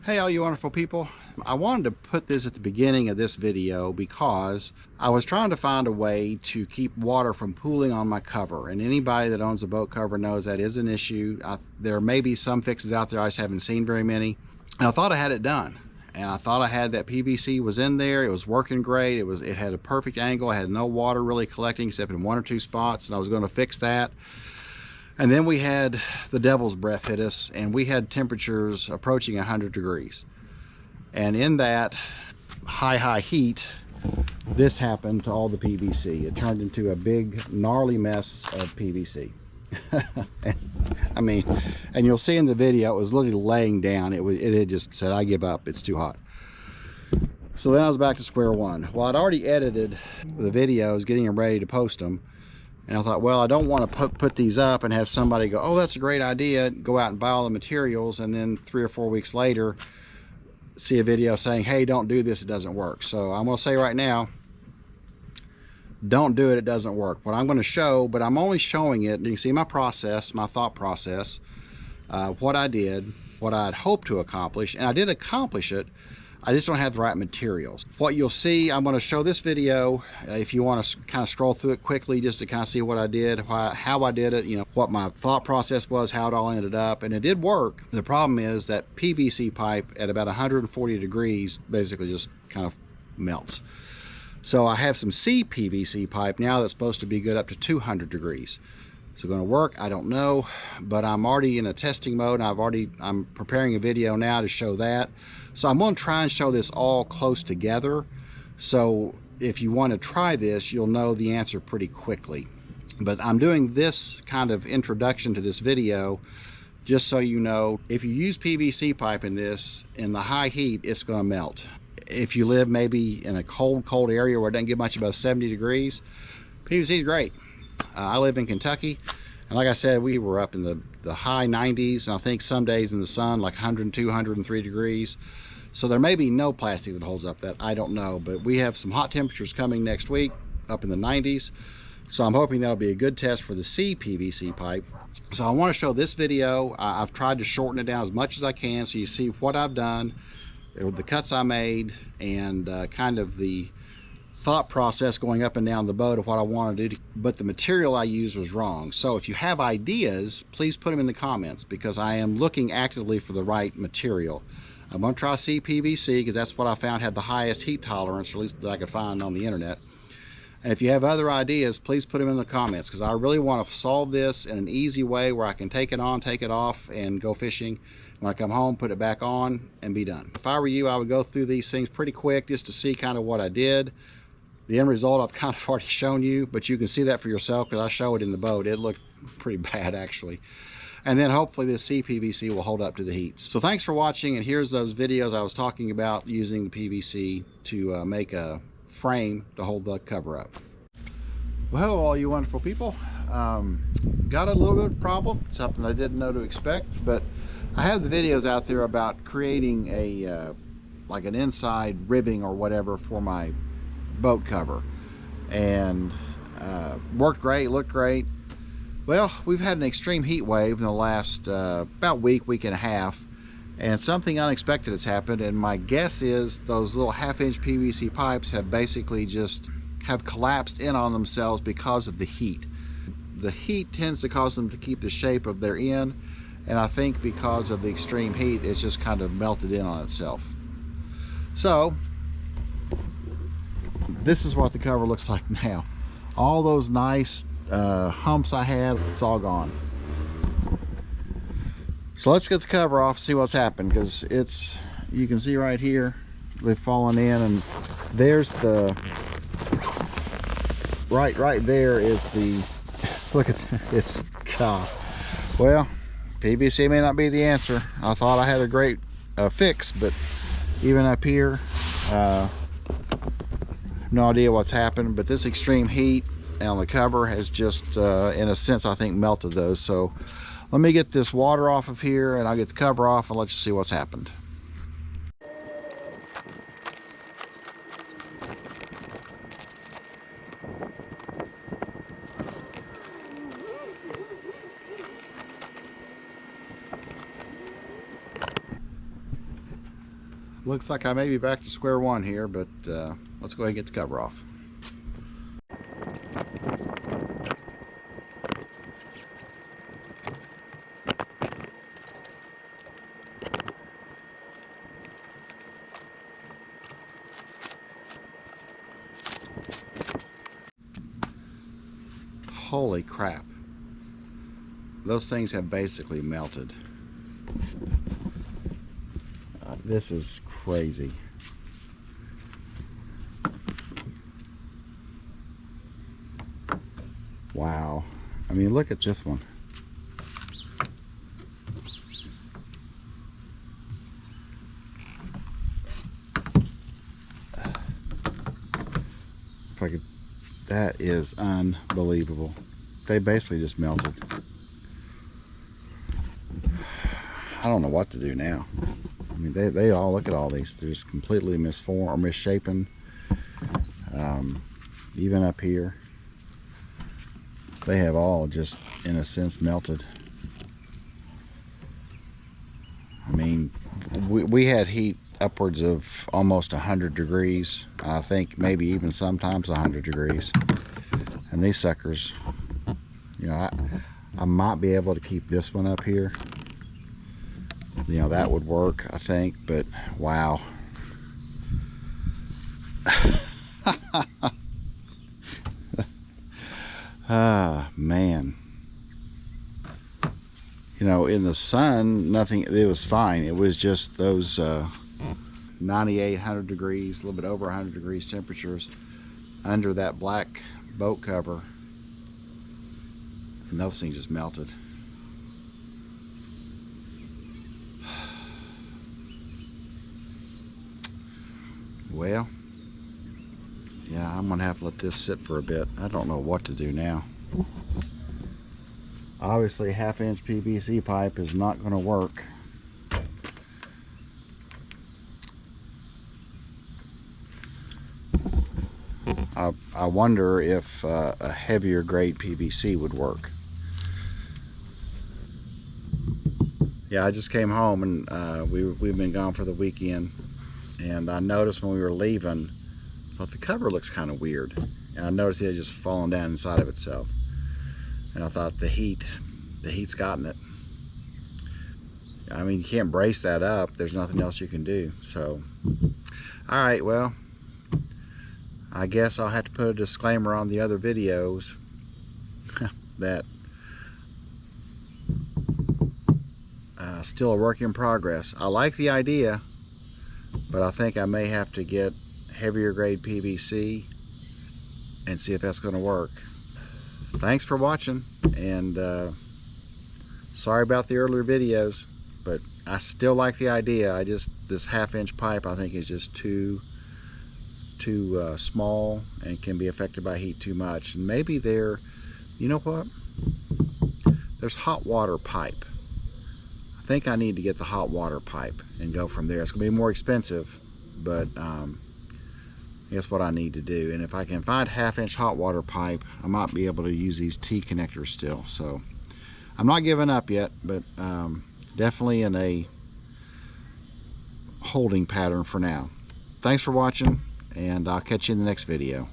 Hey all you wonderful people. I wanted to put this at the beginning of this video because I was trying to find a way to keep water from pooling on my cover, and anybody that owns a boat cover knows that is an issue. There may be some fixes out there, I just haven't seen very many, and I thought I had it done. And I thought I had that PVC was in there, it was working great, it had a perfect angle, I had no water really collecting except in one or two spots, and I was going to fix that. And then we had the devil's breath hit us, and we had temperatures approaching 100 degrees. And in that high heat, this happened to all the PVC. It turned into a big, gnarly mess of PVC. I mean, and you'll see in the video, it was literally laying down. It had just said, I give up, it's too hot. So then I was back to square one. Well, I'd already edited the videos, getting them ready to post them. And I thought, well, I don't want to put these up and have somebody go, oh, that's a great idea, go out and buy all the materials, and then 3 or 4 weeks later see a video saying, hey, don't do this, it doesn't work. So I'm going to say right now, don't do it, it doesn't work. What I'm going to show, but I'm only showing it, you can see my process, my thought process, what I did, what I'd hoped to accomplish, and I did accomplish it. I just don't have the right materials. What you'll see, I'm going to show this video, if you want to kind of scroll through it quickly just to kind of see what I did, how I did it, you know, what my thought process was, how it all ended up, and it did work. The problem is that PVC pipe at about 140 degrees basically just kind of melts. So I have some CPVC pipe now that's supposed to be good up to 200 degrees. Is it going to work? I don't know, but I'm already in a testing mode, and I'm preparing a video now to show that. So I'm going to try and show this all close together. So if you want to try this, you'll know the answer pretty quickly. But I'm doing this kind of introduction to this video just so you know, if you use PVC pipe in this, in the high heat, it's going to melt. If you live maybe in a cold area where it doesn't get much above 70 degrees, PVC is great. I live in Kentucky, and like I said, we were up in the high 90s, and I think some days in the sun like 102, 103 degrees. So there may be no plastic that holds up that, I don't know, but we have some hot temperatures coming next week up in the 90s. So I'm hoping that'll be a good test for the CPVC pipe. So I want to show this video. I've tried to shorten it down as much as I can so you see what I've done, the cuts I made, and kind of the thought process going up and down the boat of what I want to do, but the material I used was wrong. So if you have ideas, please put them in the comments, because I am looking actively for the right material. I'm going to try CPVC because that's what I found had the highest heat tolerance, or at least that I could find on the internet. And if you have other ideas, please put them in the comments, because I really want to solve this in an easy way where I can take it on, take it off, and go fishing. When I come home, put it back on and be done. If I were you, I would go through these things pretty quick just to see kind of what I did. The end result I've kind of already shown you, but you can see that for yourself because I show it in the boat. It looked pretty bad actually. And then hopefully this CPVC will hold up to the heat. So thanks for watching, and here's those videos I was talking about using the PVC to make a frame to hold the cover up. Well, hello all you wonderful people. Got a little bit of a problem, something I didn't know to expect, but I have the videos out there about creating a like an inside ribbing or whatever for my boat cover, and worked great, looked great. Well, we've had an extreme heat wave in the last about week and a half, and something unexpected has happened, and my guess is those little 1/2-inch PVC pipes have basically just collapsed in on themselves because of the heat. The heat tends to cause them to keep the shape of their end, and I think because of the extreme heat, it's just kind of melted in on itself. So this is what the cover looks like now. All those nice humps I had, it's all gone. So let's get the cover off, see what's happened, because it's, you can see right here, they've fallen in, and there's the right there is the, look at that, it's, God. Well, PVC may not be the answer. I thought I had a great fix, but even up here, no idea what's happened, but this extreme heat on the cover has just in a sense I think melted those. So let me get this water off of here, and I'll get the cover off and let you see what's happened. looks like I may be back to square one here, but let's go ahead and get the cover off. Holy crap. Those things have basically melted. This is crazy. Wow. I mean, look at this one. If I could, that is unbelievable. They basically just melted. I don't know what to do now. I mean, they all, look at all these. They're just completely misformed or misshapen. Even up here, they have all just, in a sense, melted. I mean, we had heat upwards of almost 100 degrees. I think maybe even sometimes 100 degrees. And these suckers, you know, I might be able to keep this one up here. You know, that would work, I think, but wow. Ah, man. You know, in the sun, nothing, it was fine. It was just those 98, 100 degrees, a little bit over 100 degrees temperatures under that black boat cover. And those things just melted. Well, yeah, I'm gonna have to let this sit for a bit. I don't know what to do now. Obviously, 1/2-inch PVC pipe is not gonna work. I wonder if a heavier grade PVC would work. Yeah, I just came home and we've been gone for the weekend. And I noticed when we were leaving, I thought the cover looks kind of weird. And I noticed it had just fallen down inside of itself. And I thought the heat's gotten it. I mean, you can't brace that up. There's nothing else you can do. So, all right, well, I guess I'll have to put a disclaimer on the other videos that still a work in progress. I like the idea, but I think I may have to get heavier grade PVC and see if that's going to work. Thanks for watching, and sorry about the earlier videos, but I still like the idea. This 1/2-inch pipe I think is just too small and can be affected by heat too much. And maybe you know what? There's hot water pipe. I think I need to get the hot water pipe and go from there. It's gonna be more expensive, but guess what I need to do. And if I can find 1/2-inch hot water pipe, I might be able to use these T connectors still. So I'm not giving up yet, but definitely in a holding pattern for now. Thanks for watching, and I'll catch you in the next video.